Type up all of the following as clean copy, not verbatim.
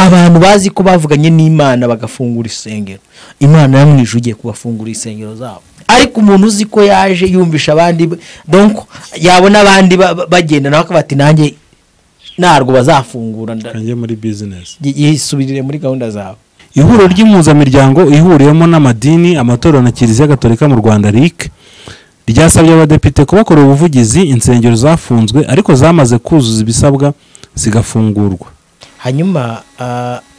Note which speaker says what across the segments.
Speaker 1: abantu bazi ko bavuganye n'Imana bagafungura isengero, Imana yamwije ugiye kubafungura isengero zabo. Ariko umuntu uzi ko yaje yumvisha abandi, donc yabona abandi bagenda nawe akabati nanjye narwo bazafungura
Speaker 2: kanjye muri business,
Speaker 1: yisubirire muri gahunda zawe.
Speaker 2: Ihuriro ry'impuzamiryango ihuriyemo n'amadini, amatorero na Kiliziya Gatolika mu Rwanda RIC ryasabye abadepite kubakora ubuvugizi insengero zafunzwe ariko zamaze kuzuza ibisabwa zigafungurwa.
Speaker 1: Hanyuma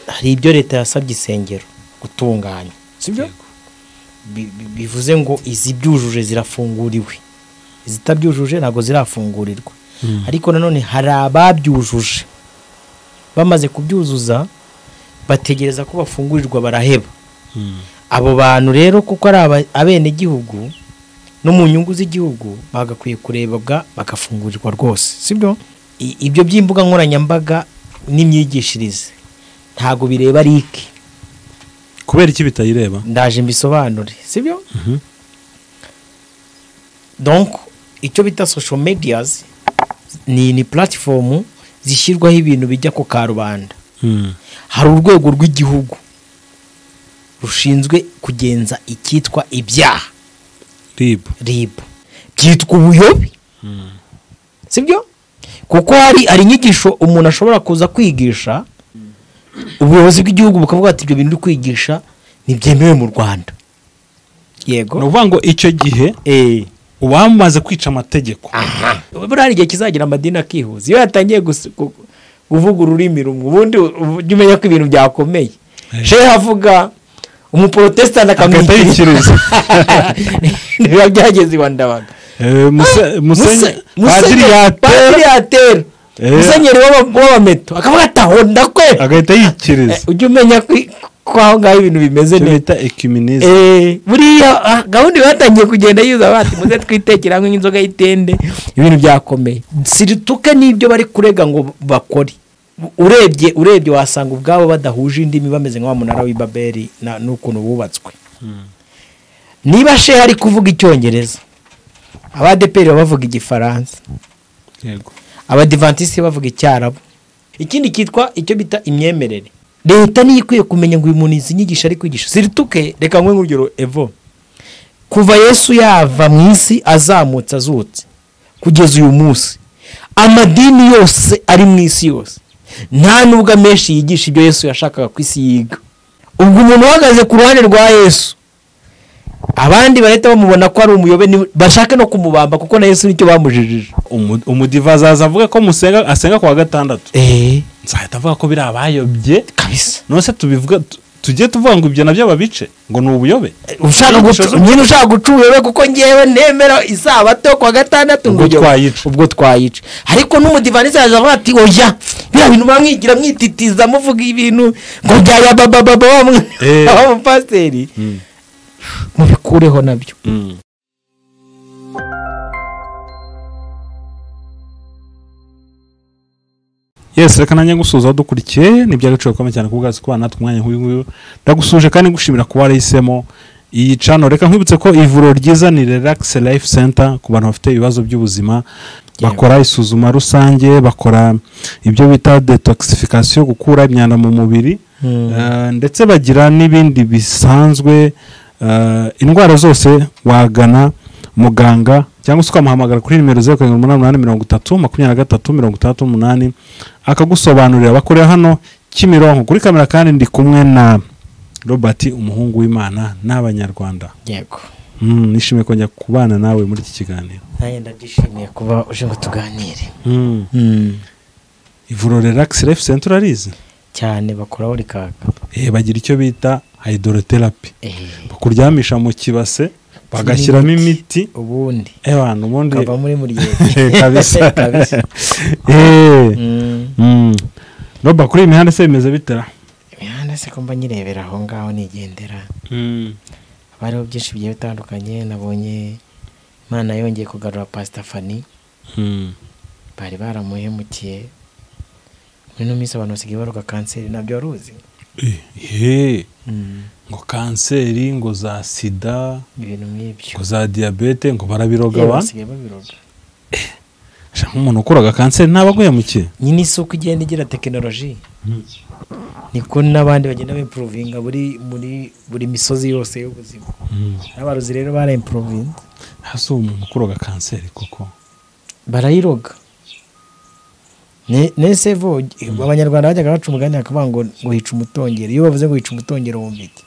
Speaker 1: hari ibyo leta yasabye isengero gutunganya, sibyo? Bivuze ngo izi byujuje zirafunguriwe, izitabyujuje ntago zirafungurirwa. Ariko nanone hari ababyujuje, bamaze kubyuzuza bategereza ko bafungurirwa baraheba. Abo bantu rero kuko ari abene gihugu no mu nyungu z'igihugu bagakwiye kurebwa bagafungurirwa rwose, sibyo? Ibyo by'imbuga nkoranyambaga n'imyigishirize ntago bireba RIC.
Speaker 2: Kubera iki bitayireba?
Speaker 1: Ndaje mbisobanure, sibyo? Donc icyo bita social medias ni platform zishyirwaho ibintu bijya ku karubanda. Hari urwego rw'igihugu rushinzwe kugenza icyitwa ibyaha, RIB, byitwa ubuyobe, sibyo? Kuko hari inyigisho umuntu ashobora kuza kwigisha, ubuyobozi bw'igihugu bukavuga ati ibyo bintu kwigisha ntibyemewe mu Rwanda. Yego,
Speaker 2: no vuga ngo icyo gihe ubamaze kwica amategeko.
Speaker 1: Buri hari igihe kizagira amadini akihuza, iyo yatangiye kuvuga ururimi rumwe ubundi umenya ko ibintu byakomeye. Shehe avuga umuprotestant akamwikiriza niba byageze iwandabaga. Padiri Musenyeri w'abameto akavuga atahonda kwe
Speaker 2: agahita yikiriza.
Speaker 1: Ujye umenya ko aho ngaho ibintu bimeze
Speaker 2: neza.
Speaker 1: Buriya gahunda batangiye kugenda yuza bati muze twitekera nk'inzoga y'itende, ibintu byakomeye. Sirituke n'ibyo bari kurega ngo bakore. Urebye wasanga ubwabo badahuje indimi, bameze nka wa munara w'Ibabeli n'ukuntu bubatswe. Niba shehe ari kuvuga icyongereza, abadeperi bavuga igifaransa,
Speaker 2: yego,
Speaker 1: abadivantisi bavuga icyarabu. Ikindi kitwa icyo bita imyemerere. Leta niyo ikwiye kumenya ngo uyu muntu izi nyigisho ari kwigisha. Sirituke reka nkwe ngurugero Evo, kuva Yesu yava mu isi azamutse azutse kugeza uyu munsi, amadini yose ari mu isi yose nta nubwo amenshi yigisha ibyo Yesu yashakaga ku isi yiga. Ubwo umuntu uhagaze ku ruhande rwa Yesu, abandi bareta bamubona ko ari umuyobe, bashaka no kumubamba kuko na Yesu nicyo bamujijije.
Speaker 2: Umudivazaza avuga ko asenga kwa gatandatu. Nzahita avuga ko biri abayobye
Speaker 1: kabisa.
Speaker 2: Nose tubivuga tujye tuvuga ngo ibyo nabyo babice ngo ni ubuyobe.
Speaker 1: Ushaka guca ubuyobe kuko ngewe nemera isabato kwa gatandatu ubwo twayica. Ariko n'umudivanisi yaje avuga ati oya bira bintu bamwigira mwititiza muvuga ibintu ngo byaya baba wa pasiteri mubikureho nabyo.
Speaker 2: Yes, reka nanjye gusuza dukurikiye ni byagaciro komeye cyane kugaza kuba natwe umwanya nk'uyu. Ndagusuje kandi gushimira kuba warahisemo iyi channel. Reka nkwibutse ko ivuriro ryiza ni Relax Life Center ku bantu bafite ibibazo by'ubuzima. Bakora isuzuma rusange, bakora ibyo bita detoxification, gukura imyanda mu mubiri, ndetse bagira n'ibindi bisanzwe. Indwara zose wagana muganga cyangwa se ukamuhamagara kuri nimero 0788302368 akagusobanurira. Bakorera hano Kimironko kuri kamera, kandi ndi kumwe na Robert umuhungu w'Imana n'abanyarwanda.
Speaker 1: Yego,
Speaker 2: nishimiye kongera kubana nawe muri iki kiganiro.
Speaker 1: Naye ndagishimiye kuba uje ngo tuganire.
Speaker 2: Ivuriro Relax Life Center arize
Speaker 1: cyane, bakora uri kaga.
Speaker 2: Bagira icyo bita hydrotherapy, bakuryamisha mu kibase bagashyiramo imiti
Speaker 1: ubundi
Speaker 2: ubundi
Speaker 1: kava muri
Speaker 2: kabisa kabisa. Roba kuri imihanda se bimeze bitera?
Speaker 1: Imihanda se ko mba nyirebera aho ngaho nigendera. Bariho byinshi bigiye bitandukanye. Nabonye Imana yongeye kugarura Pastor Fanny, bari baramuhemukiye. Muri no minsi abantu basigaye baruka kanseri, nabyo waruzi? Ngo kanseri, ngo za sida, ibintu nk'ibyo,
Speaker 2: ngo za diabete, ngo barabiroga wa?
Speaker 1: Basigaye babiroga.
Speaker 2: nk'umuntu ukuraga kanseri ntabaguye muke
Speaker 1: nyine isuku igenda igira tekinoloji niko n'abandi bagenda bimprovinga buri misozi yose y'ubuzima n'abarozi rero barayimprovinze
Speaker 2: hasi umuntu ukuraga kanseri koko
Speaker 1: barayiroga nesevo abanyarwanda bajyaga baca umugani bakavuga ngo hica umutongero iyo bavuze ngo hica umutongero wumva iki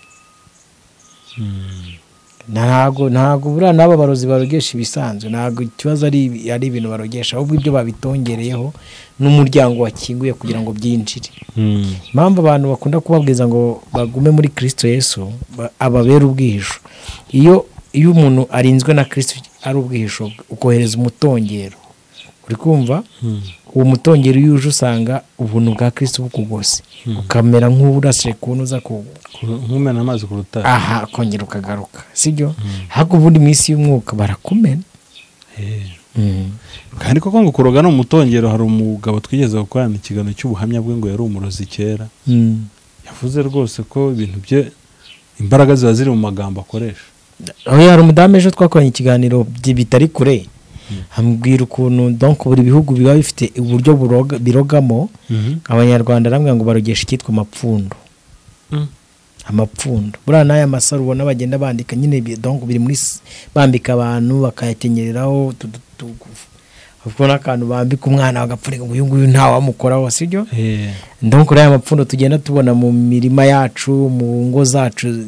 Speaker 1: ntabwo buriya n'aba barozi barogesha ibisanzwe ntabwo ikibazo ari ibintu barogesha ahubwo ibyo babitongereyeho n'umuryango wakinguye kugira ngo byinjire impamvu abantu bakunda kubabwiza ngo bagume muri Kristo Yesu ababera ubwihisho iyo umuntu arinzwe na Kristo ari ubwihisho ukohereza umutongero uri kumva uwo mutongero iyo uje usanga ubuntu bwa Kristo bukugose ukamera nk'urashe kunuza
Speaker 2: nkumena amazi ku rutare
Speaker 1: aha kongera ukagaruka sibyo ahubwo ubundi mu isi y'umwuka barakumena
Speaker 2: kandi koko ngo kuroga no mutongero hari umugabo twigeze gukorana ikiganiro cy'ubuhamya bwe ngo yari umurozi kera yavuze rwose ko ibintu bye imbaraga ziba ziri mu magambo akoresha
Speaker 1: hari umudamu ejo twakoranye ikiganiro bitari kure ambwira ukuntu donc buri bihugu biba bifite uburyo birogamo abanyarwanda ramwe ngo barogesha icyitwa amapfundo buriya n'aya masaro ubona bagenda bandika nyine donc biri muri bambika abantu bakayakenyereraho ubwo n'akantu bambika umwana bagapfunika ngo uyu nguyu ntawamukoraho sibyo donc aya mapfundo tugenda tubona mu mirima yacu mu ngo zacu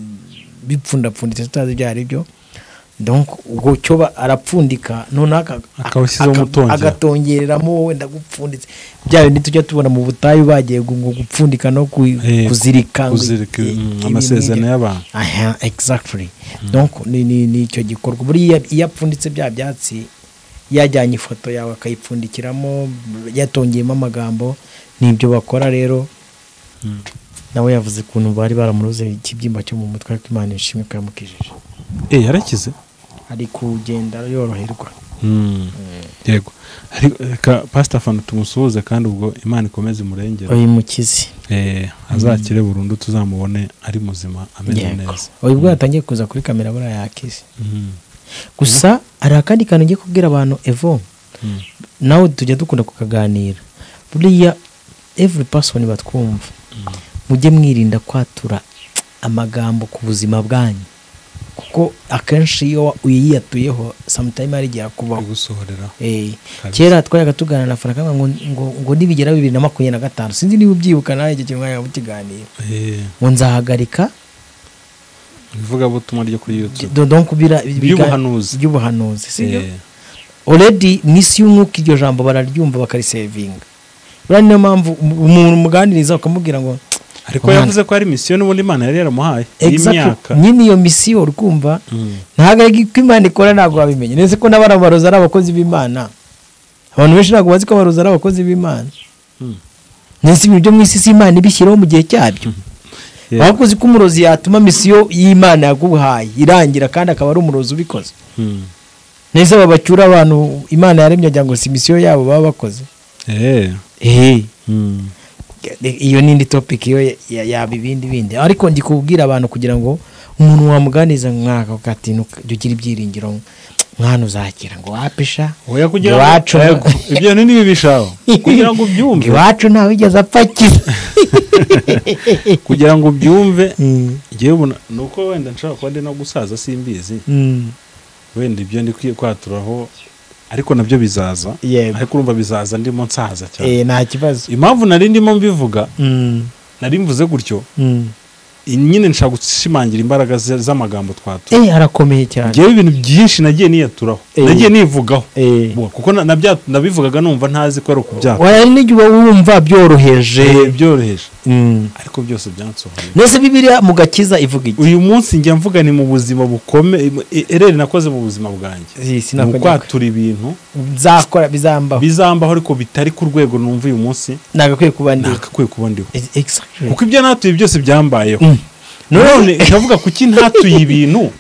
Speaker 1: bipfundapfunditse tutazi ibyo ari byo donc ubwo cyo arapfundika none agatongereramo wenda gupfunditse bya bindi tujya tubona mu butayu bagiye gupfundika no kuzirika
Speaker 2: amasezerano y'abantu
Speaker 1: exactly donc ni icyo gikorwa buriya iyo apfunditse bya byatsi yajyanye ifoto yawe akayipfundikiramo yatongeyemo amagambo nibyo bakora rero nawe yavuze ukuntu bari baramuroze ikibyimba cyo mu mutwe ariko Imana ishimwe ko yamukijije
Speaker 2: yarakize
Speaker 1: ari kugenda yoroherwa
Speaker 2: yego reka Pastor Fano tumusuhuze kandi ubwo Imana ikomeze imurengere
Speaker 1: mukizi
Speaker 2: azakire burundu tuzamubone ari muzima ameze neza
Speaker 1: ubwo yatangiye kuza kuri kamera bura yakize gusa ari akandi kantu ngiye kubwira abantu Evo nawe tujya dukunda kukaganira buriya every person batwumva mujye mwirinda kwatura amagambo ku buzima bwanyu kuko akenshi iyo uyiyatuyeho sometime ari giye kubaho
Speaker 2: gusohorera
Speaker 1: kera twayaga tugana na Franka ngo nibigera 2025 sinzi niba ubyibuka naye icyo kintu ya bukiganira ngo nzahagarika
Speaker 2: bivuga butumwa ryo kuri YouTube
Speaker 1: donc by'ubuhanuzi sibyo already misi y'umwuka iryo jambo bararyumva bakarisevinga buriya niyo mpamvu umuntu muganiriza ukamubwira ngo
Speaker 2: ariko yavuze ko ari mission n'ubundi Imana yari yaramuhaye
Speaker 1: imyaka nyine iyo mission urukumva ntago ari ko Imana ikora ntago babimenye nese ko n'abarabaroza ari abakozi b'Imana abantu benshi ntago bazi ko abaroza ari abakozi b'Imana nese ibyo mu isi Imana ibishyiraho mu gihe cyabyo bakoze ko umurozi yatuma mission y'Imana yaguhaye irangira kandi akaba ari umurozi ubikoze nese babacyura abantu Imana yaremye agira ngo si mission yabo baba bakoze iyo nindi topic iyo yaba ibindi ariko ndi kubwira abantu kugira ngo umuntu wamuganiza mwaka ukatinu dugira ibyiringiro mwana uzakira ngo wapisha
Speaker 2: oya kugira wacu ibyo ni bibishaho kugira ngo ubyumve
Speaker 1: wacu ntawe wigeze apfakiza
Speaker 2: kugira ngo ubyumve ngiye nuko wenda nshaka kuba ndi no gusaza simbizi wenda ibyo ndi kwaturaho ariko nabyo bizaza ariko urumva bizaza ndimo nsaza cyane
Speaker 1: nta kibazo
Speaker 2: impamvu nari ndimo mbivuga nari mvuze gutyo nyine nshaka gushimangira imbaraga z'amagambo twatura
Speaker 1: harakomeye cyane
Speaker 2: ngiye ibintu byinshi nagiye niyaturaho nagiye nivugaho kuko nabivugaga numva ntazi ko ari ukubyaka
Speaker 1: wari n'igihe wumva byoroheje
Speaker 2: ariko byose byansohoye
Speaker 1: nese Bibiliya mu Gakiza ivuga iki
Speaker 2: uyu munsi njya mvuga ni mu buzima bukome erere nakoze mu buzima bwanjye kwatura ibintu
Speaker 1: nzakora
Speaker 2: bizambaho ariko bitari ku rwego numva uyu munsi
Speaker 1: nagakwiye kuba
Speaker 2: ndiho kuko ibyo natuye byose byambayeho none ndavuga kuki ntatuye ibintu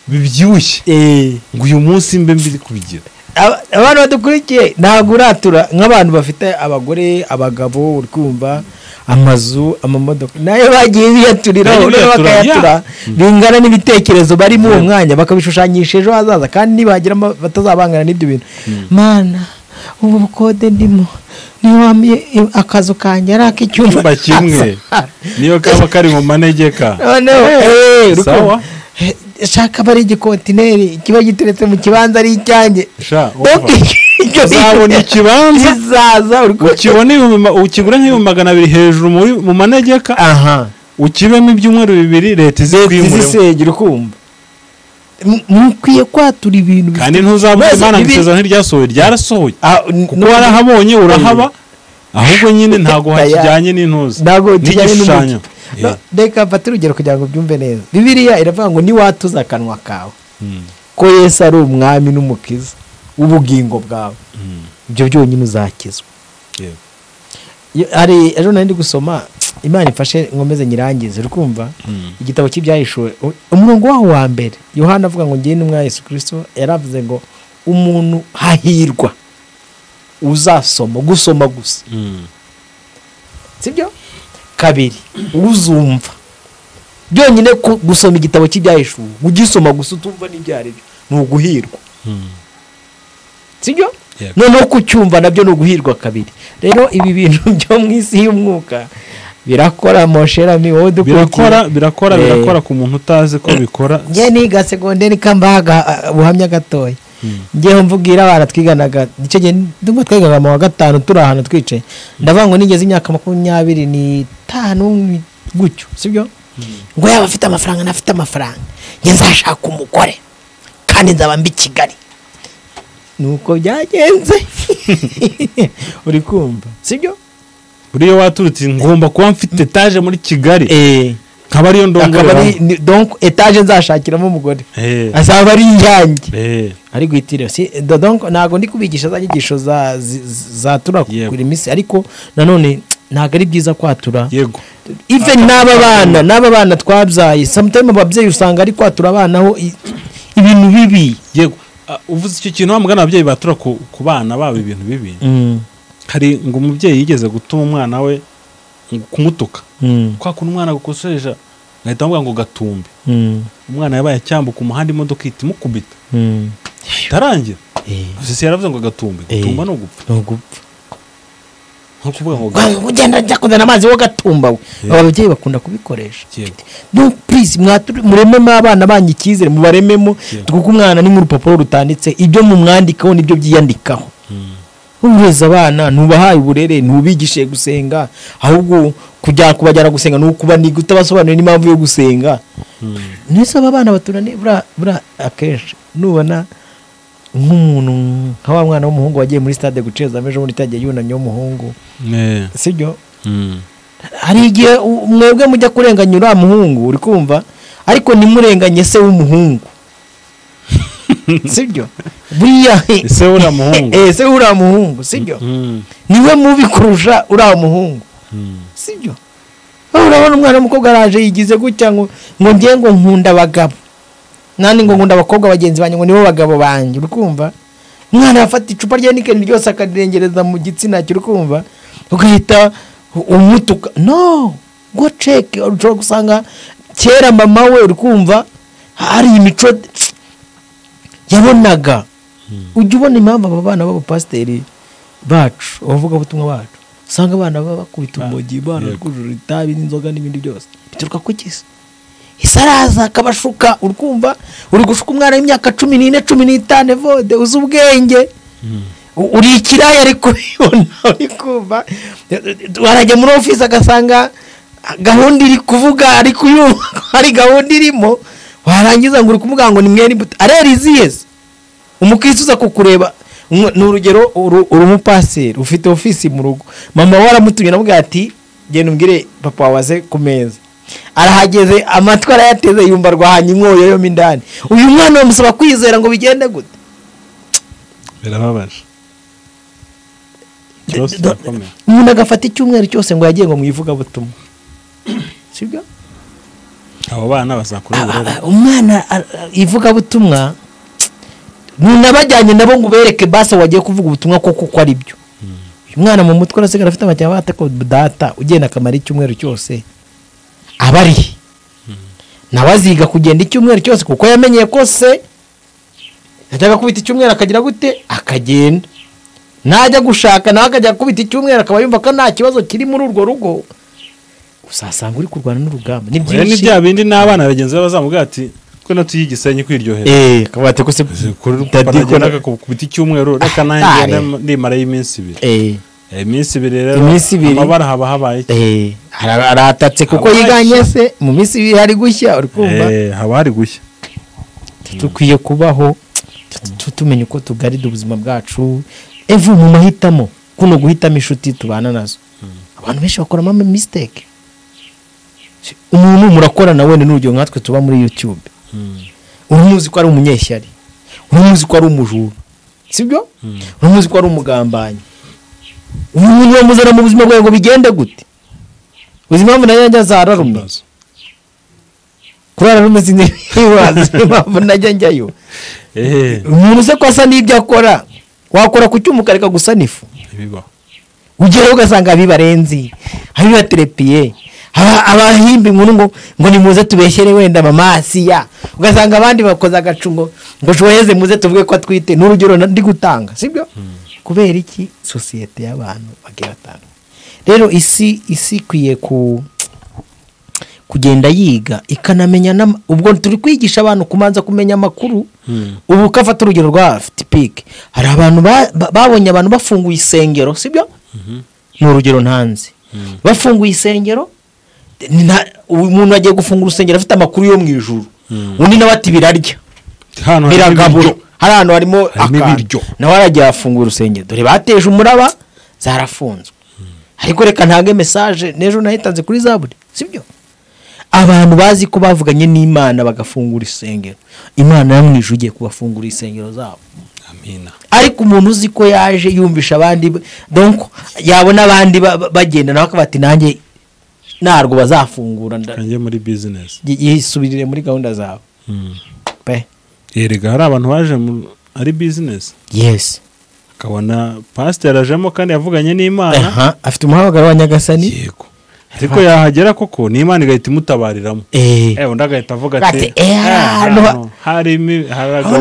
Speaker 2: bibyibushye ngo uyu munsi mbe mbiri kubigira
Speaker 1: abantu badukurikiye ntabwo uratura nk'abantu bafite abagore abagabo uri kumva amazu amamodoka nayo bagiye biyaturiraho bakayatura bingana n'ibitekerezo bari mu mwanya bakabishushanyisha ejo hazaza kandi nibagira batazabangana n'ibyo bintu mana ubu bukode ndimo niyo wamye akazu kanjye ari ak'icyumba
Speaker 2: kimwe niyo kaba kari mu manegeka
Speaker 1: sawa shaka bari igikontineri kiba giteretse mu kibanza ari icyanjye
Speaker 2: uzabona ikibanza ukigura nk'ibihumbi 200 hejuru mu manegeka ukibemo ibyumweru 2 leta
Speaker 1: izisegera ukumva mukwiye kwatura ibintu
Speaker 2: kandi ntuzabona Imana gusezerano ntiryasohoye ryarasohoye kuko warahabonye urahaba ahubwo nyine ntago hakijyanye n'intuzi n'igishushanyo
Speaker 1: reka mfate urugero kugira ngo byumve neza Bibiliya iravuga ngo niwatuza akanwa kawe ko Yesu ari umwami n'umukiza w'ubugingo bwawe ibyo byonyine uzakizwa ari ejo nari ndi gusoma Imana ifashe nkomeze nyirangize rukumva igitabo cy'ibyahishuwe umurongo waho wa mbere Yohana avuga ngo ngiye n'umwa Yesu Kristo yaravuze ngo umuntu hahirwa uzasoma gusoma gusa sibyo kabiri uzumva byonyine gusoma igitabo cy'ibyahishuwe ugisoma gusa utumva n'ibyari byo nuguhirwa sibyo noneho kucyumva nabyo nuguhirwa kabiri rero ibi bintu byo mu isi y'umwuka birakora mosherami wowe
Speaker 2: birakora ku muntu utazi ko bikora
Speaker 1: nge niga segonderi kambaga buhamya gatoya ngeho mvugira abana twiganaga nicyo gihe ndumva twigaga mu wa 5 turi ahantu twicaye ndavuga ngo nigeze imyaka 25 gutyo sibyo ngo yaba afite amafaranga nafite amafaranga nge nzashaka umugore kandi nzaba mbi Kigali nuko byagenze uri kumva sibyo
Speaker 2: buriyo waturutse ngomba kuba mfite etage muri Kigali nkaba ariyo ndongora
Speaker 1: donc etage nzashakiramo umugore azaba ari inyange ari guhitira donc nago ndi kubigisha za nyigisho za tura kuri misi ariko nanone nago ari byiza kwatura
Speaker 2: yego
Speaker 1: even n'aba bana twabyaye sometimes ababyeyi usanga ari kwatura abanaho ibintu bibi
Speaker 2: yego uvuze icyo kintu bamugana ababyeyi batura ku bana babo ibintu bibi hari ngo umubyeyi yigeze gutuma umwana we kumutuka kwa kuntu umwana gukosoreja ngahita avuga ngo gatumbe umwana yabaye acyambuka umuhanda imodoka itimukubita tarangira sisi yaravuze ngo gatumbe gutumba no gupfa nko kuvuga ngo
Speaker 1: ugenda njya kuzana amazi wo gatumba ababyeyi bakunda kubikoresha no please murememo abana banyu ikizere mubarememo kuko umwana ni nk'urupapuro rutanditse ibyo mu mwandikaho nibyo byiyandikaho ureza abana ntubahaye uburere ntubigishe gusenga ahubwo kujya kubajyana gusenga nukuba ni gutabasobanura n'impamvu yo gusenga nese aba bana baturane bura akenshi nubona nk'umuntu nka wa mwana w'umuhungu wagiye muri stade guceza amejo muri tagiye yunamye w'umuhungu sibyo hari igihe mwebwe mujya kurenganyura umuhungu uri kumva ariko nimurenganye se w'umuhungu sibyo buriya
Speaker 2: ese ura muhungu
Speaker 1: ese ura muhungu sibyo niwe mubi kurusha ura muhungu sibyo urabona umwana w'umukobwa araje yigize gutya ngo ngiye ngo nkunda abagabo nani ngo nkunda abakobwa bagenzi banjye ngo nibo bagabo banjye urukumva umwana afata icupa rye n'ikeni ryose akadirengereza mu gitsina cyo urukumva ugahita umutuka no go check ushobora gusanga kera mama we urukumva hari imico yabonaga ujye ubona impamvu aba bana b'abapasiteri bacu abavuga ubutumwa bacu usanga abana baba bakubita umogi bana kujura itabi n'inzoga n'ibindi byose bituruka ku kisi isaraza akabashuka urukumva uri gushuka umwana w'imyaka 14 15 vode uzi ubwenge uri ikiraya ariko uri kumva warajya muri office agasanga gahunda iri kuvuga ariko hari gahunda irimo warangiza ngo uri kumuga ngo ni mwene imbuto arerizies umukristo uza kukureba n'urugero uri umupaseri ufite office mu rugo mama waramutumye navuga ati genda umbwire papa waze ku meza arahageze amatwi arayateze yumva rwahanye inkoyo yo mindani uyu mwana bamusaba kwizera ngo bigende gute
Speaker 2: birababaje
Speaker 1: umuntu agafata icyumweru cyose ngo yagiye ngo mwivuga butumwa sibyo
Speaker 2: abo bana bazakura uburere
Speaker 1: umwana ivuga butumwa nabajyanye nabo ngo bereke basa wagiye kuvuga ubutumwa koko ari byo uyu mwana mu mutwe arasigara afite amacyaba atako data ugenda akamara icyumweru cyose abari nabaziga kugenda icyumweru cyose kuko yamenyeye ko se yajyaga kubita icyumweru akagira gute akagenda najya gushaka nawe akajya kubita icyumweru akaba yumva ko nta kibazo kiri muri urwo rugo, usasanga uri kurwana n'urugamba. Ni byinshi,
Speaker 2: ni bya bindi n'abana bagenzi bazamubwira ati ko natuye Gisenyi kwiryohera
Speaker 1: kabate ko se
Speaker 2: naga kubita icyumweru reka nanjye ndimara y'iminsi 2. Iminsi 2 rero amabara haba habaye
Speaker 1: aratatse kuko yiganye se mu minsi 2 hari gushya, uri kumva
Speaker 2: haba hari gushya.
Speaker 1: Tukwiye kubaho tumenye uko tugarida ubuzima bwacu evu mu mahitamo, kuno guhitamo inshuti tubana nazo. Abantu benshi bakoramo mistake. Umuntu murakora nawe n'urugero nkatwe tuba muri YouTube, urumuzi ko ari umunyeshyari, urumuzi ko ari umujura, sibyo? Urumuzi ko ari umugambanyi, umuntu wamuzana mu buzima bwawe ngo bigende gute? Ubuzima bwawe najya zararumye kurara rumeze n'ibibazo, impamvu najya njyayo. Umuntu se ko asa n'ibyo akora, wakora ku cyuma ukareka gusa n'ifu
Speaker 2: ibiba,
Speaker 1: ugeraho ugasanga bibarenzi, abibaterepiye, abahimba inkuru ngo nimuze tubeshyere wenda mama Asiya, ugasanga abandi bakoze agacungo ngo shoheze muze tuvuge ko atwite. N'urugero ndi gutanga, sibyo? Kubera iki societe y'abantu bagira batanu. Rero isi kwiye kugenda yiga ikanamenya ubwo turi kwigisha abantu kumanza kumenya amakuru. Ubu kafata urugero rwa Tipik, hari abantu babonye abantu bafunguye isengero, sibyo? N'urugero ntanzi bafunguye isengero, umuntu agiye gufungura urusengero afite amakuru yo mu ijuru, undi nawe ati birarya biragabura, hari ahantu harimo akabiryo, nawe aragiye afungura urusengero, dore bateje umuraba zarafunzwe. Ariko reka ntange message nejo nahitanze kuri Zaburi, sibyo? Abantu bazi ko bavuganye n'Imana bagafungura isengero, Imana yamwije ugiye kubafungura isengero zabo.
Speaker 2: Amina.
Speaker 1: Ariko umuntu uzi ko yaje yumvisha abandi, donc yabona abandi bagenda nawe akabati nanjye narwo bazafungura
Speaker 2: kanjye muri business,
Speaker 1: yisubirire muri gahunda zawe. Pe
Speaker 2: erega hari abantu baje ari business.
Speaker 1: Yes,
Speaker 2: akabona pastor ajemo kandi yavuganye n'Imana,
Speaker 1: afite umuhamagaro wa Nyagasani.
Speaker 2: Yego, ariko yahagera koko n'Imana igahita imutabariramo. Undi agahita avuga ati hari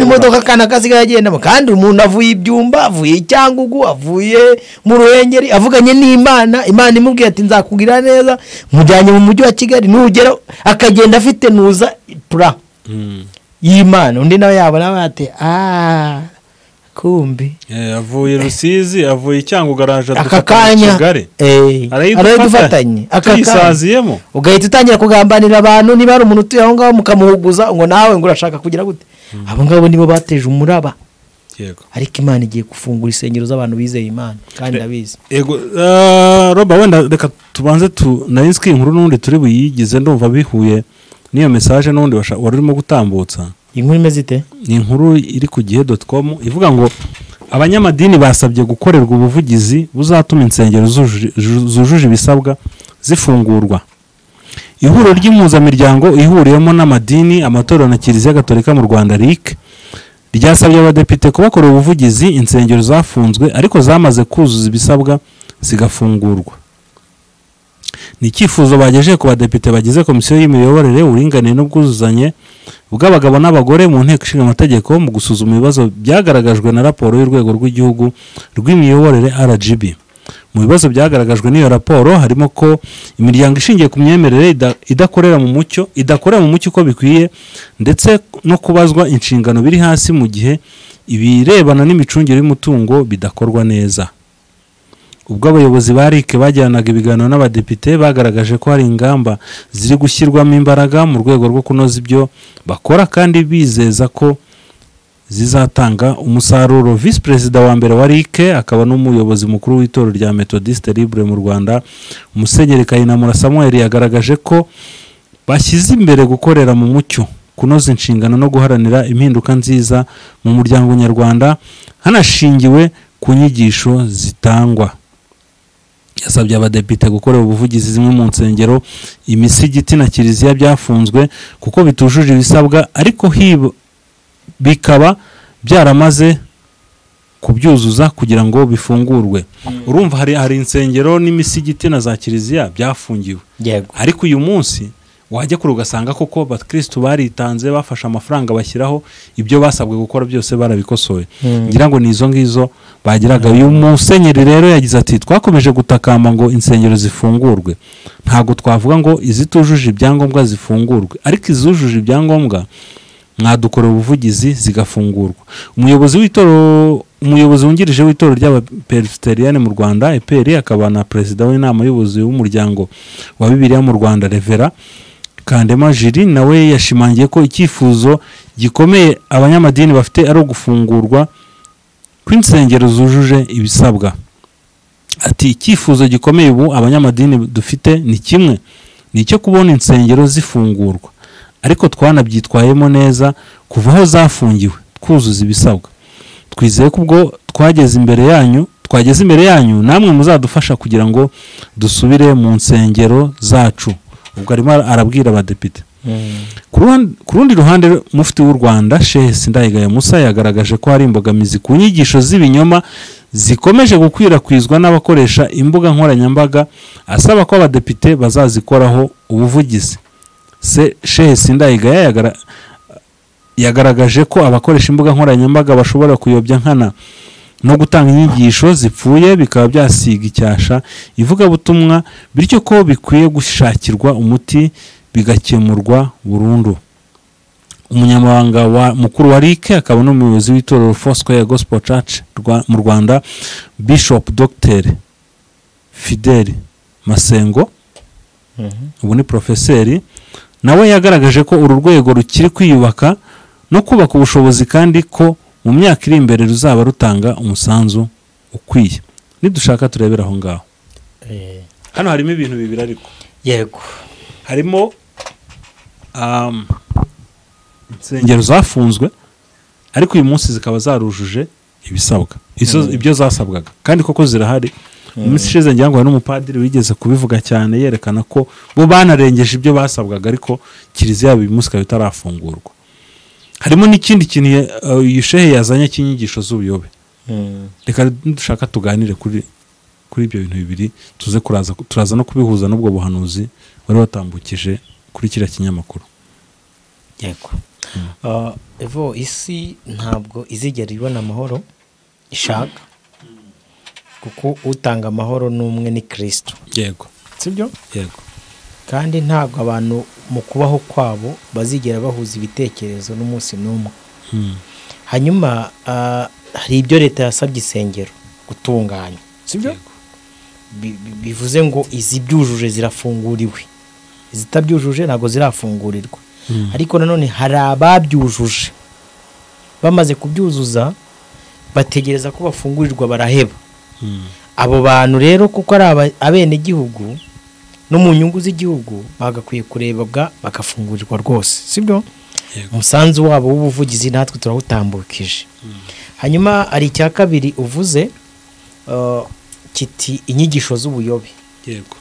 Speaker 1: imodoka kana kasigaye agendamo, kandi umuntu avuye ibyumba, avuye Icyangugu, avuye mu Ruhengeri, avuganye n'Imana. Imana imubwiye ati nzakugira neza, mujyanye mu mujyi wa Kigali, n'urugero akagenda afite nuza pura y'Imana. Undi nawe yabona ati kumbi
Speaker 2: avuye Rusizi, avuye Icyangugu, garaje
Speaker 1: akakanya arayidufatanye
Speaker 2: akisaziyemo,
Speaker 1: ugahita utangira kugambanira abantu. Niba ari umuntu utuye aho ngaho mukamuhuguza ngo nawe ngo urashaka kugira gute, abo ngabo nibo bateje umuraba.
Speaker 2: Yego,
Speaker 1: ariko Imana igiye gufungura isengero z'abantu bizeye Imana kandi abizi.
Speaker 2: Yego, Roba wenda reka tubanze narinski inkuru n'undi turi buyigize, ndumva bihuye niyo message n'undi wari urimo gutambutsa.
Speaker 1: Inkuru imeze ite?
Speaker 2: Ni inkuru iri ku gihe.com ivuga ngo abanyamadini basabye gukorerwa ubuvugizi buzatuma insengero zujuje ibisabwa zifungurwa. Ihuriro ry'impuzamiryango ihuriyemo n'amadini, amatorero na Kiliziya Gatolika mu Rwanda RIC ryasabye abadepite kubakorera ubuvugizi insengero zafunzwe ariko zamaze kuzuza ibisabwa zigafungurwa. Ni icyifuzo bagejeje ku badepite bagize komisiyo y'imiyoborere, uburinganire n'ubwuzuzanye bw'abagabo n'abagore mu nteko ishinga amategeko mu gusuzuma ibibazo byagaragajwe na raporo y'urwego rw'igihugu rw'imiyoborere RGB. Mu bibazo byagaragajwe n'iyo raporo harimo ko imiryango ishingiye ku myemerere idakorera mu mucyo uko bikwiye, ndetse no kubazwa inshingano biri hasi mu gihe ibirebana n'imicungire y'umutungo bidakorwa neza. Ubwo abayobozi ba RIC bajyanaga ibiganiro n'abadepite bagaragaje ko hari ingamba ziri gushyirwamo imbaraga mu rwego rwo kunoza ibyo bakora kandi bizeza ko zizatanga umusaruro. Vice Perezida wa mbere wa RIC akaba n'umuyobozi mukuru w'itorero rya Methodiste Libre mu Rwanda, Musenyeri Kayinamura Samuel, yagaragaje ko bashyize imbere gukorera mu mucyo, kunoza inshingano no guharanira impinduka nziza mu muryango nyarwanda hanashingiwe ku nyigisho zitangwa. Yasabye abadepite gukorera ubuvugizi zimwe mu nsengero, imisigiti na Kiliziya byafunzwe kuko bitujuje ibisabwa ariko bikaba byaramaze kubyuzuza kugira ngo bifungurwe. Urumva hari insengero n'imisigiti na za Kiliziya byafungiwe.
Speaker 1: Yego.
Speaker 2: Ariko uyu munsi wajya kure ugasanga koko abakristo baritanze bafashe amafaranga bashyiraho ibyo basabwe gukora byose barabikosoye. ngira ngo ni izo ngizo bagiraga. uyu musenyeri rero yagize ati twakomeje gutakamba ngo insengero zifungurwe, ntabwo twavuga ngo izitujuje ibyangombwa zifungurwe, ariko izujuje ibyangombwa mwadukorera ubuvugizi zigafungurwa. umuyobozi wungirije w'itorero ry'abapresbyteriane mu Rwanda EPR akaba na perezida w'inama y'ubuyobozi w'umuryango wa Bibiliya mu Rwanda Revera Kandema Jiri nawe yashimangiye ko icyifuzo gikomeye abanyamadini bafite ari ugufungurwa kw'insengero zujuje ibisabwa. Ati icyifuzo gikomeye ubu abanyamadini dufite ni kimwe, ni icyo kubona insengero zifungurwa, ariko twanabyitwayemo neza kuva aho zafungiwe twuzuza ibisabwa. Twizeye ko ubwo twageze imbere yanyu namwe muzadufasha kugira ngo dusubire mu nsengero zacu. Ubwo arimo arabwira abadepite. Ku rundi ruhande mufti w'u Rwanda Sheikh Sindayigaya Musa yagaragaje ko hari imbogamizi ku nyigisho z'ibinyoma zikomeje gukwirakwizwa n'abakoresha imbuga nkoranyambaga, asaba ko abadepite bazazikoraho ubuvugizi. Sheikh Sindayigaya yagaragaje ko abakoresha imbuga nkoranyambaga bashobora kuyobya nkana no gutanga inyigisho zipfuye bikaba byasiga icyasha ivugabutumwa, bityo ko bikwiye gushakirwa umuti bigakemurwa burundu. Umunyamabanga mukuru wa RIC akaba n'umuyobozi w'itorero Foursquare Gospel Church mu Rwanda Bishop Dr Fidel Masengo, ubu ni profeseri, nawe yagaragaje ko uru rwego rukiri kwiyubaka no kubaka ubushobozi kandi ko mu myaka iri imbere ruzaba rutanga umusanzu ukwiye. Nidushaka turebera aho ngaho. Hano harimo ibintu bibiri ariko.
Speaker 1: Yego.
Speaker 2: Harimo insengero zafunzwe ariko uyu munsi zikaba zarujuje ibisabwa. Ibyo zasabwaga kandi koko zirahari. Umunsi ishize ngira ngo hari n'umupadiri wigeze kubivuga cyane yerekana ko bo banarengeje ibyo basabwaga ariko kiliziya uyu munsi ikaba itarafungurwa. Harimo n'ikindi kintu uyu shehe yazanye cy'inyigisho z'ubuyobe. Reka dushaka tuganire kuri ibyo bintu bibiri, turaza no kubihuza n'ubwo buhanuzi wari watambukije kuri kiriya kinyamakuru.
Speaker 1: Yego. Evo isi ntabwo izigera ibona amahoro ishaka, kuko utanga amahoro n'umwe ni Kristo.
Speaker 2: Yego.
Speaker 1: Sibyo?
Speaker 2: Yego.
Speaker 1: Kandi ntabwo abantu mu kubaho kwabo bazigera bahuza ibitekerezo n'umunsi n'umwe. Hanyuma hari ibyo leta yasabye isengero gutunganya. Sibyo? Bivuze ngo izibyujuje zirafunguriwe, izitabyujuje ntabwo zirafungurirwa. Ariko nanone hari ababyujuje, bamaze kubyuzuza bategereza ko bafungurirwa baraheba. Abo bantu rero kuko ari abenegihugu no mu nyungu z'igihugu bagakwiye kurebwa bagafungurirwa rwose. Sibyo? Umusanzu wabo w'ubuvugizi natwe turawutambukije. Hanyuma hari icya kabiri uvuze kiti inyigisho z'ubuyobe.
Speaker 2: Yego.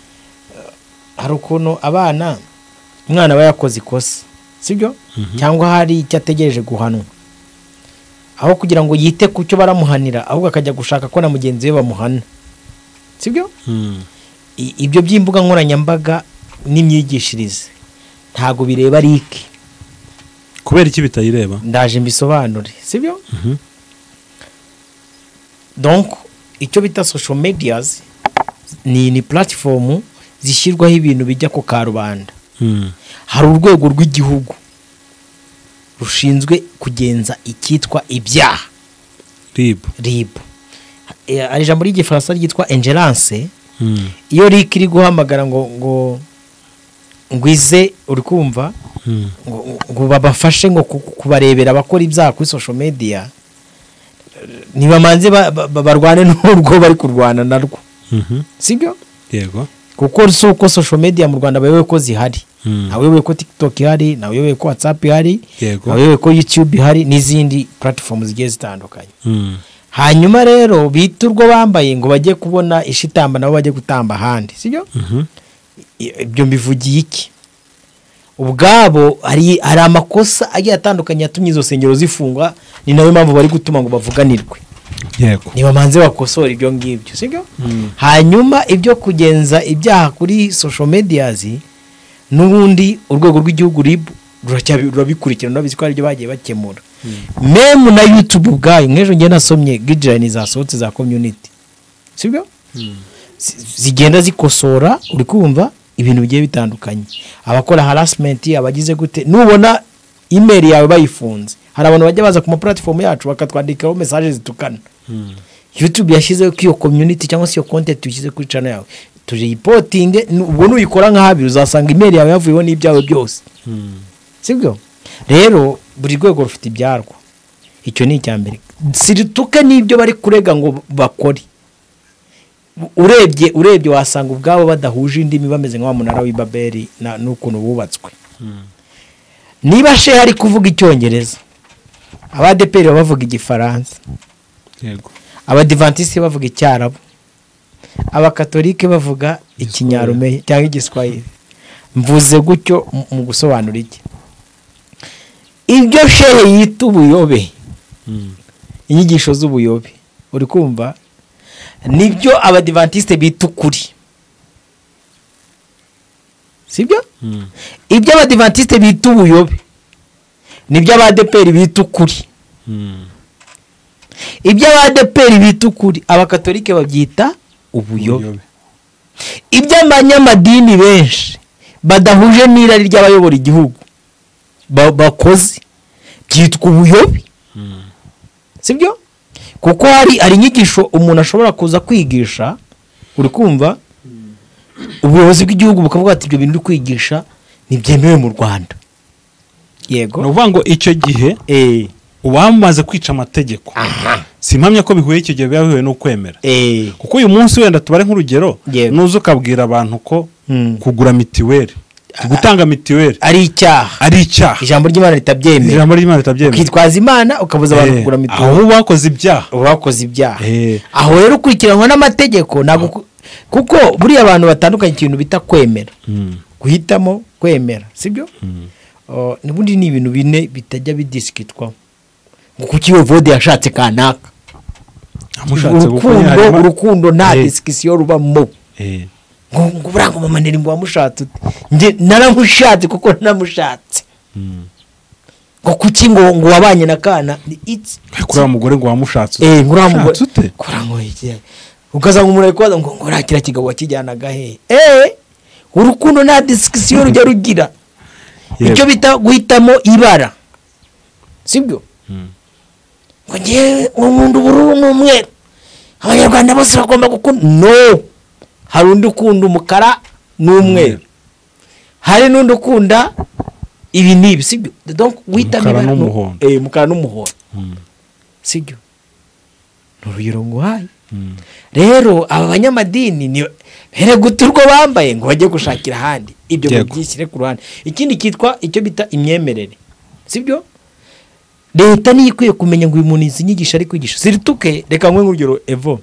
Speaker 1: Hari ukuntu umwana aba yakoze ikosa. Sibyo? Cyangwa hari icyo ategereje guhanwa, aho kugira ngo yite ku cyo baramuhanira ahubwo akajya gushaka ko na mugenzi we bamuhana. Sibyo? Ibyo by'imbuga nkoranyambaga n'imyigishirize ntago bireba RIC.
Speaker 2: Kubera iki bitayireba?
Speaker 1: Ndaje mbisobanure. Sibyo? Donc icyo bita social medias ni platform zishyirwaho ibintu bijya ku karubanda. Hari urwego rw'igihugu rushinzwe kugenza icyitwa ibyaha, RIB. Ari ijambo ry'igifaransa ryitwa ingerence. Iyo RIC iri guhamagara ngo ize uri kumva ngo babafashe ngo kubarebera abakora ibyaha kuri social media, nibamanze barwane n'urwo bari kurwana narwo. Sibyo?
Speaker 2: Yego.
Speaker 1: Kuko uko social media mu Rwanda bayoboye ko zihari. Nawe ko TikTok ihari, nawe ko WhatsApp ihari, nawe ko YouTube ihari n'izindi platform zigiye zitandukanye. Hanyuma rero biturwa bambaye ngo bajye kubona ishitamba nabo bajye gutamba ahandi. Sibyo? Ibyo mbivugiye iki? Ubwabo hari amakosa agiye atandukanye yatumye izo sengero zifungwa, ni nayo mpamvu bari gutuma ngo bavuganirwe.
Speaker 2: Yego.
Speaker 1: Niba manze bakosora ibyo ngibyo. Sibyo? Hanyuma ibyo kugenza ibyaha kuri social medias n'ubundi urwego rw'igihugu RIB rurabikurikirana bizi ko ari byo bagiye bakemura meme na YouTube ubwayo nk'ejo ngiye nasomye guideline zasohotse za community sibyo zigenda zikosora uri kumva ibintu bigiye bitandukanye abakora harassment abagize gute nubona email yawe bayifunze hari abantu bajya baza ku ma platform yacu bakatwandikaho messages zitukana YouTube yashyizeho ko iyo community cyangwa se iyo content ushyize kuri channel yawe turireporting ubwo nuyikora nk'ahabi uzasanga email yawe yavuyeho n'ibyawe byose sibyo rero buri rwego rufite ibyarwo icyo ni icyambere sirituke n'ibyo bari kurega ngo bakore urebye wasanga ubwabo badahuje indimi bameze nka munara w'Ibabeli n'ukuntu bubatswe niba she hari kuvuga icyongereza abadeperi bavuga igifaransa
Speaker 2: yego
Speaker 1: abadivantiste bavuga icyarabu abakatolike bavuga ikinyarume cyangwa igiswahili mvuze gutyo mu gusobanura iki ibyo shehe yita ubuyobe inyigisho z'ubuyobe uri kumva nibyo abadivantiste bita ukuri sibyo ibyo abadivantiste bita ubuyobe nibyo abadeperi bita ukuri ibyo abadeperi bita ukuri abakatolike babyita ubuyobe ibyo abanyamadini benshi badahuje n'irari ry'abayobora igihugu bakoze byitwa ubuyobe sibyo kuko hari inyigisho umuntu ashobora kuza kwigisha uri kumva ubuyobozi bw'igihugu bukavuga ati ibyo bintu uri kwigisha ntibyemewe mu Rwanda yego
Speaker 2: no vuga ngo icyo gihe ubamaze kwica amategeko simpamya ko bihuye icyo gihe bihuye no kwemera kuko uyu munsi wenda tubare nk'urugero nuzo ukabwira abantu ko kugura mitiweli gutanga mitiweli ari icyaha ijambo ry'Imana ritabyemera ukitwaza Imana ukabuza abantu kugura mitiweli aho bakoze ibyaha aho rero ukurikiranwa n'amategeko kuko buriya abantu batandukanye ikintu bita kwemera guhitamo kwemera sibyo n'ubundi ni ibintu bine bitajya bidisikitwaho kuki iyo vode yashatse kanaka urukundo nta disikisiyo rubamo ngo burango mama neri ngo wamushatse nje naramushatse kuko namushatse ngo kuki ngo wabanye na kana it's kuri umugore ngo wamushatse
Speaker 1: ngo umugore kurango iki ukazanga umuntu ariko ngo rakira kigabo wakijyanaga he urukundo nta disikisiyo rujya rugira icyo bita guhitamo ibara sibyo ngo ngiye nkunda ubururu n'umweru abanyarwanda bose bagomba gukunda no hari undi ukunda umukara n'umweru hari n'undi ukunda ibi nibi sibyo donc guhitamo ibara umukara n'umuhondo sibyo n'urugero ngo hayi rero aba banyamadini ni here guturwa bambaye ngo bajye gushakira ahandi ibyo byishyire ku ruhande ikindi kitwa icyo bita imyemerere sibyo leta niyo ikwiye kumenya ngo uyu muntu izi nyigisho ari kwigisha sirituke reka nkwe nk'urugero Evo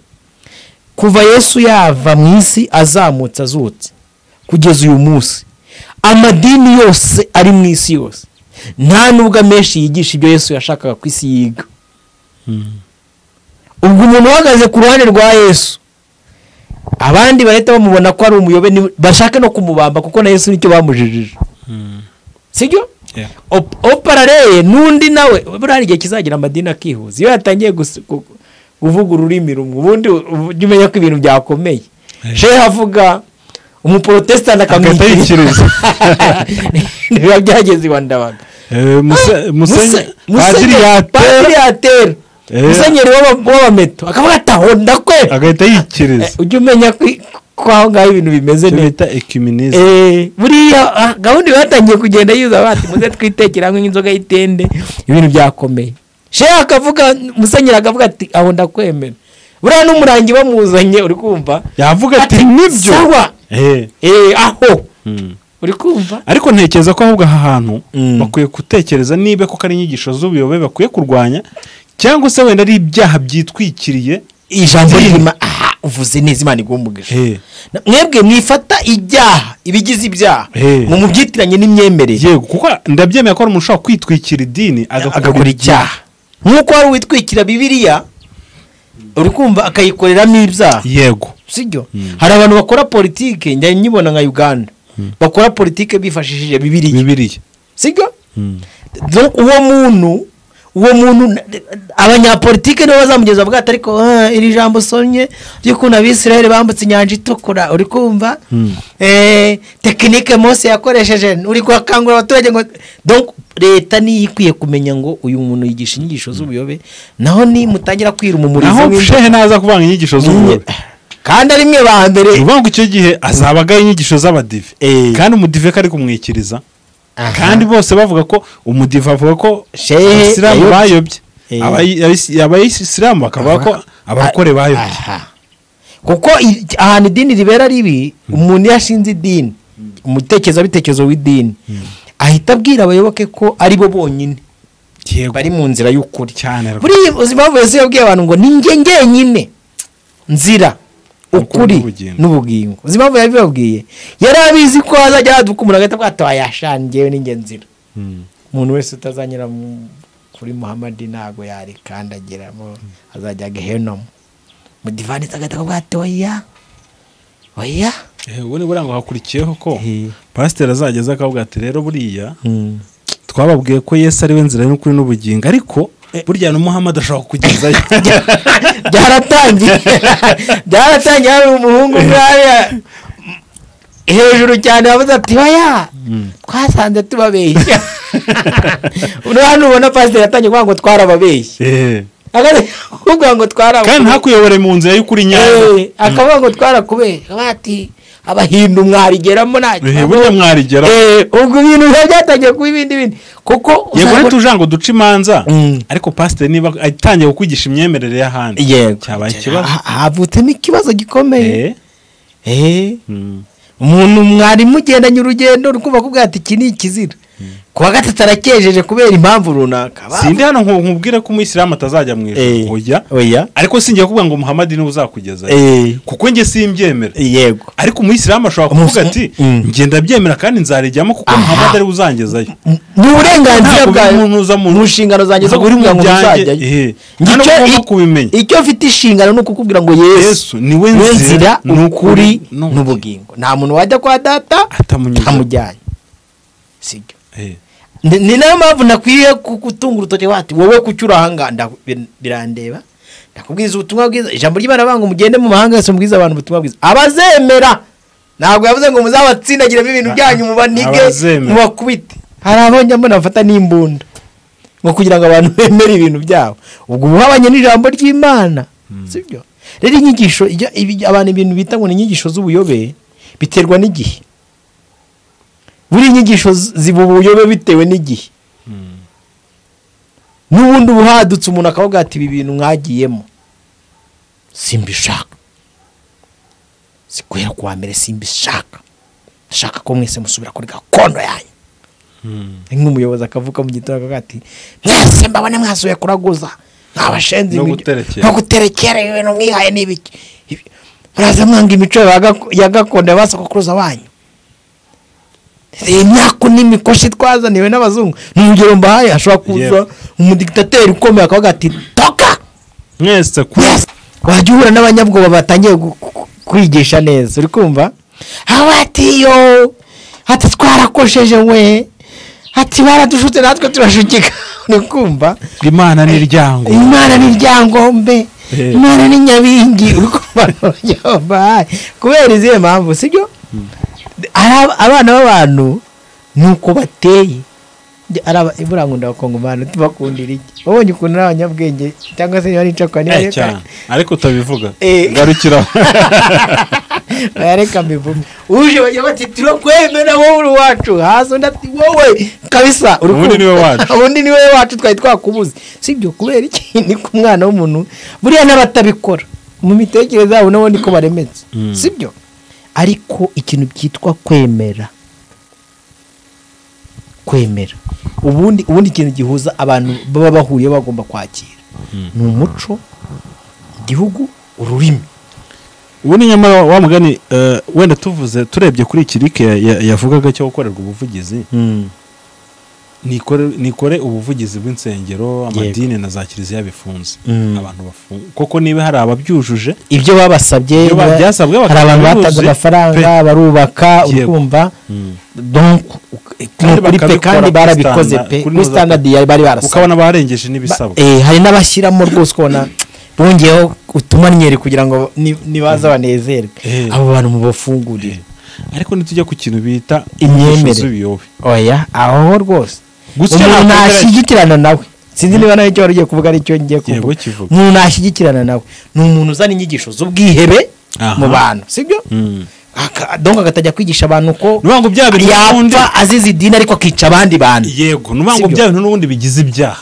Speaker 1: kuva Yesu yava mu isi azamutse azutse kugeza uyu munsi amadini yose ari mu isi yose nta nubwo amenshi yigisha ibyo Yesu yashakaga ku isi yiga ubwo umuntu uhagaze ku ruhande rwa Yesu abandi bahita bamubona ko ari umuyobe bashaka no kumubamba kuko na Yesu nicyo bamujijije sibyo oparareye nundi nawe buriya igihe kizagira amadini akihuza iyo yatangiye kuvuga ururimi rumwe ubundi ujye umenya ko ibintu byakomeye shehe avuga umuprotestant akamwikiriza niba byageze iwa Ndabaga Padiri musenyeri w'abameto akavuga ataho ndakwe
Speaker 2: agahita yikiriza
Speaker 1: ujye umenya ko aho ngaho ibintu bimeze
Speaker 2: neza ecumenisme
Speaker 1: buriya gahunda batangiye kugenda yuza bati muze twitekera hamwe nk'inzoga y'itende ibintu byakomeye shehe akavuga musenyeri akavuga ati aho ndakwemera buriya n'umurangi bamuzanye uri kumva
Speaker 2: yavuga ati nibyo
Speaker 1: sawa aho uri kumva
Speaker 2: ariko ntekereza ko ahubwo aha hantu bakwiye gutekereza niba ko ari inyigisho z'ubuyobe bakwiye kurwanya cyangwa se wenda ari ibyaha byitwikiriye
Speaker 1: ijambo ry'Imana uvuze neza Imana igombugeje mwebwe mwifata ibyaha ibigize ibyaha mu mubyitiranye n'imyemerere
Speaker 2: yego kuko ndabyemeye ko ari umuntu ushobora kwitwikira idini
Speaker 1: agakora icyaha nk'uko wari witwikira Bibiliya uri kumva akayikoreramo ibyaha
Speaker 2: yego
Speaker 1: sibyo hari abantu bakora politike njya nyibona nka Uganda bakora politike bifashishije
Speaker 2: Bibiliya
Speaker 1: sibyo uwo muntu abanyapolitike nibo bazamugeza bwate ariko iri jambo sonye ry'ukuntu abisirayeli bambutse inyanja itukura uri kumva tekinike Mose yakoresheje uri kwakangura abaturage ngo donc leta niyo ikwiye kumenya ngo uyu muntu yigisha inyigisho z'ubuyobe naho ni mutangira kwira umumurizo
Speaker 2: naho shehe naza kuvanga inyigisho z'ubuyobe
Speaker 1: kandi ari mwe ba mbere
Speaker 2: uvuga icyo gihe azabaga inyigisho z'abadive kandi umudive kari kumwikiriza kandi bose bavuga ko umudive avuga ko abasilamu bayobye abayisilamu bakavuga ko abakore bayobye
Speaker 1: kuko ahantu idini ribera ribi umuntu yashinze idini bitekerezo w'idini ahita abwira abayoboke ko ari bo bonyine bari mu nzira y'ukuri
Speaker 2: cyane
Speaker 1: buri ubuzima bwose yabwiye abantu ngo ni njyenyine nzira ukuri n'ubugingo ubuzima bwe yabibabwiye yari abizi ko azajya haduka umuntu agahita bwata yashangiyewe n'ingenzira umuntu wese utazanyura kuri Muhammad ntago yarikandagiramo azajya gehenomu mu divani agahita bwata oya
Speaker 2: ubundi buranga hakurikiyeho ko pasiteri azageza akavuga ati rero buriya twababwiye ko Yesu ari we nzira y'ukuri n'ubugingo ariko burya na Muhammad ashaka kugezayo byaratangiye hari umuhungu mwaya hejuru cyane yavuze ati oya twasanze tubabeshya hano ubona pasiteri yatangiye kuvuga ngo twarababeshye kuvuga ngo twarababeshya kandi ntakuyobore mu nzira y'ukuri nyayo
Speaker 1: akavuga ngo twarakubeshya bati abahindu mwarigeramo ntacyo
Speaker 2: burya mwarigera
Speaker 1: ubwo ibintu byatangiye kuba ibindi kuko
Speaker 2: yego ntitujango duca imanza ariko pasiteri niba atangiye kukwigisha imyemerere y'ahandi cyabaye ikibazo
Speaker 1: havutsemo ikibazo gikomeye umuntu mwari mugendanye urugendo rukuva kubwira ati iki ni ikizira kuwa gatatu arakejeje kubera impamvu runaka
Speaker 2: sindi hano nkubwire ko umuyisilamu atazajya mu ijuru
Speaker 1: oya
Speaker 2: ariko singiye kuvuga ngo Muhammad niwe uzakugeza kuko nge simbyemera
Speaker 1: yego
Speaker 2: ariko umuyisilamu ashobora kuvuga ati ngenda byemera kandi nzarijyamo kuko Muhammad ari uzangezayo
Speaker 1: ni uburenganzira bwawe mu nshingano zanjye zo kuvuga ngo uzajyayo icyo mfite inshingano ni ukukubwira ngo Yesu
Speaker 2: niwe
Speaker 1: nzira n'ukuri n'ubugingo nta muntu wajya kwa data atamujyanye sibyo ni nayo mpamvu nakwiye kugutunga urutoki wati wowe kucyura ahanga birandeba ndakubwiza ubutumwa bwiza ijambo ry'Imana banga mugende mu mahanga yose mubwiza abantu ubutumwa bwiza abazemera ntabwo yavuze ngo muzabatsindagiramo ibintu byanyu mubanige mubakubite hari abonye mbona bafata n'imbunda ngo kugira ngo abantu bemere ibintu byabo ubwo buhabanye n'ijambo ry'Imana sibyo rero inyigisho abantu ibintu bita ngo ni inyigisho z'ubuyobe biterwa n'igihe buri nyigisho ziba ubuyobe bitewe n'igihe n'ubundi buhadutse umuntu akavuga ati ibi bintu mwagiyemo simbishaka sikuhera kuwa mbere simbishaka ndashaka ko mwese musubira kuri gakondo yanyu nk'umuyobozi akavuga mu gitondo akavuga ati mwese mbabone mwasuye kuraguza nk'abashenzi no guterekera ibintu mwihaye n'ibiki muraza mwanga imico ya gakondo y'abasokuruza banyu imyaka n'imikoshi twazaniwe n'abazungu ni urugero mbahaye ashobora kuza umudikitateri ukomeye akavuga ati toka
Speaker 2: mwese
Speaker 1: wajya uhura n'abanyabwoba batangiye kwigisha neza uri kumva ati yo ati twarakosheje we ati baradushutse natwe turashukika uri kumva
Speaker 2: Imana ni
Speaker 1: ryangombe Imana ni nyabingi uri kumva kubera izihe mpamvu sibyo abana b'abantu nuko bateye ibura ngo ndabakongomana tubakundira iki babonye ukuntu n'abanyabwenge cyangwa se niba nicakwa niba
Speaker 2: cyane ariko utabivuga garukira
Speaker 1: reka mbivume uje bajya bati turakwemera wowe uri wacu hasi undi ati wowe kabisa ubundi niwe wacu twari twakubuze sibyo kubera iki ni ku mwana w'umuntu buriya n'abatabikora mu mitekerereze yabo nabo niko baremetse sibyo ariko ikintu cyitwa kwemera ubundi ikintu gihuza abantu baba bahuye bagomba kwakira ni umuco igihugu ururimi
Speaker 2: ubundi nyamara wa mugani wenda tuvuze turebye kuri ikirike yavugaga cyo gukorerwa ubuvugizi nikore ubuvugizi bw'insengero amadini na za kiliziya bifunze abantu bafunga koko niba hari ababyujuje
Speaker 1: ibyo babasabye hari abantu batanze amafaranga barubaka ukumva donc kandi barabikoze pe kuri standard yari bari barasaba
Speaker 2: ukabona barengeje n'ibisabwa
Speaker 1: hari n'abashyiramo rwose ukabona bongeyeho utumanyeri kugira ngo nibaza banezerwe abo bantu mu bafungurire
Speaker 2: ariko nitujya ku kintu bita
Speaker 1: imyemerere oya aho rwose umuntu nashyigikirana nawe sinzi niba nawe icyo wari ugiye kuvuga aricyo ngiye kuvuga umuntu nashyigikirana nawe ni umuntu uzana inyigisho z'ubwihebe mu bantu sibyo donc agatajya kwigisha abantu ko yapfa azize idini ariko akica abandi bantu
Speaker 2: yego nubango bya bintu n'ubundi bigize ibyaha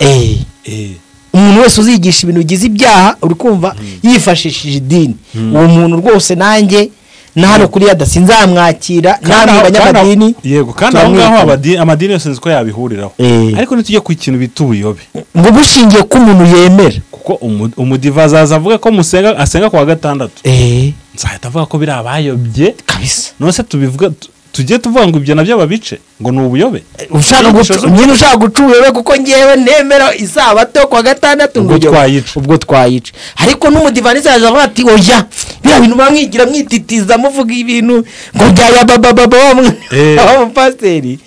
Speaker 1: umuntu wese uzigisha ibintu bigize ibyaha uri kumva yifashishije idini uwo muntu rwose nanjye na hano kuri yada sinzamwakira namwe abanyamadini
Speaker 2: yego kandi aho ngaho amadini yose nziko yabihuriraho ariko nitujye ku ikintu bita ubuyobe
Speaker 1: ngo bushingiye ko umuntu yemera
Speaker 2: kuko umudiva azaza avuga ko asenga ku wa gatandatu nzahita avuga ko biri abayobye
Speaker 1: kabisa
Speaker 2: nose tubivuga tujye tuvuga ngo ibyo nabyo babice ngo ni ubuyobe
Speaker 1: ushaka guca ubuyobe kuko ngewe nemera isabato ku wa gatandatu ubwo twayica ariko n'umudivanizi yaje avuga ati oya biriya bintu bamwigira mwititiza muvuga ibintu ngo byaya baba pasiteri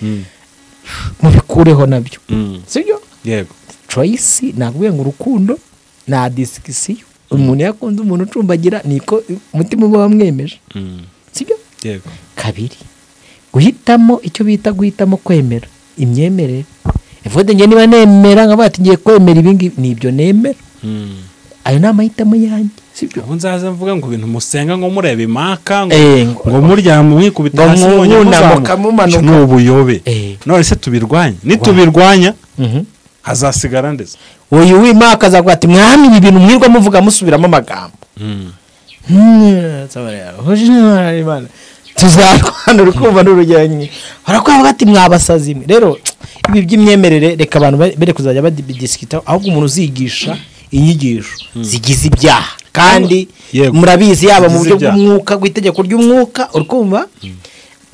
Speaker 1: mubikureho nabyo sibyo
Speaker 2: yego
Speaker 1: choice nakubwiye ngo urukundo na disikisiyo umuntu yakunze umuntu ucumbagira niko umutima uba wamwemeje sibyo
Speaker 2: yego
Speaker 1: kabiri guhitamo icyo bita guhitamo kwemera imyemerere evude nge niba nemera nkaba ati ngiye kwemera ibingi nibyo nemera ayo ni amahitamo yanjye sibyo
Speaker 2: ubu nzaza mvuga ngo ibintu musenga ngo murebe imaka ngo muryama mwikubita hasi
Speaker 1: mumanuka
Speaker 2: ni ubuyobe none se tubirwanya nitubirwanya hazasigara ndetse
Speaker 1: uyu w'imaka azavuga ati mwami ibi bintu mwirwa muvuga musubiramo amagambo tuzarwana urukumva n'urugero barakuvuga ati mwabasazi imwe rero ibi by'imyemerere reka abantu bere kuzajya badisikitaho ahubwo umuntu uzigisha inyigisho zigize ibyaha kandi murabizi yaba mu buryo bw'umwuka bw'itegeko ry'umwuka urukumva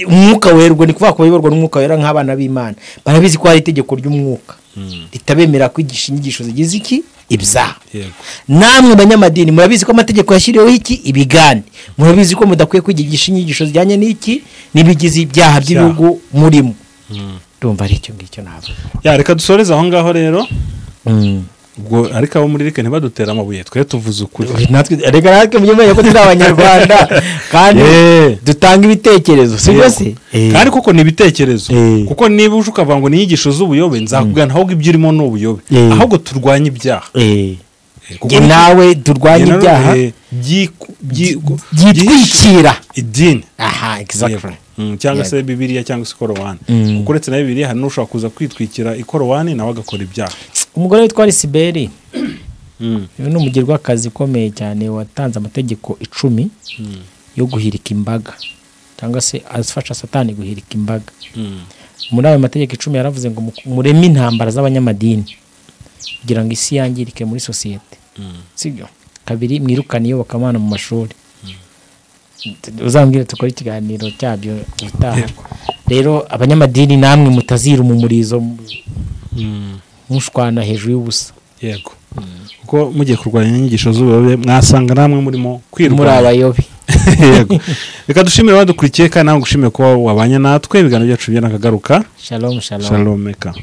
Speaker 1: umwuka werwa ni kuvuga ko bayoborwa n'umwuka wera nk'abana b'Imana barabizi ko hari itegeko ry'umwuka ritabemera kwigisha inyigisho zigize iki ibyaha namwe banyamadini murabizi ko amategeko yashyiriweho iki ibigani murabizi ko mudakwiye kwigisha inyigisho zijyanye n'iki nibigize ibyaha by'ibihugu murimo ndumva ari icyo ngicyo nabo
Speaker 2: reka dusoreze aho ngaho rero ubwo ariko abo muri rike ntibadutera amabuye twe tuvuze ukuri
Speaker 1: reka natwe mujye ko turi abanyarwanda kandi dutanga ibitekerezo sibyo se
Speaker 2: kandi kuko ni ibitekerezo kuko niba uje ukavuga ngo ni inyigisho z'ubuyobe nzakubwira ahubwo ibyo urimo ni ubuyobe ahubwo turwanye ibyaha
Speaker 1: nawe turwanye ibyaha byitwikira
Speaker 2: idini
Speaker 1: exactly
Speaker 2: cyangwa se bibiliya cyangwa se korowani kuko uretse na bibiliya hari n'ushobora kuza kwitwikira ikorowani nawe agakora ibyaha
Speaker 1: umugore witwa Lisiberi uyu ni umugirwakazi ukomeye cyane watanze amategeko 10 yo guhirika imbaga cyangwa se afasha satani guhirika imbaga muri ayo mategeko 10 yaravuze ngo mureme intambara z'abanyamadini kugira ngo isi yangirike muri sosiyete sibyo kabiri mwirukane iyobokamana mu mashuri uzambwira tukora ikiganiro cyabyo gitaha rero abanyamadini namwe mutazira umumurizo mushwana hejuru y'ubusa
Speaker 2: yego kuko mugiye kurwanya inyigisho z'ubuyobe mwasanga namwe murimo kwirwanya
Speaker 1: muri abayobe
Speaker 2: yego reka dushimire abadukurikiye kandi nawe gushimire ko wabanye natwe ibiganiro byacu byanakagaruka
Speaker 1: shalom
Speaker 2: shalom meka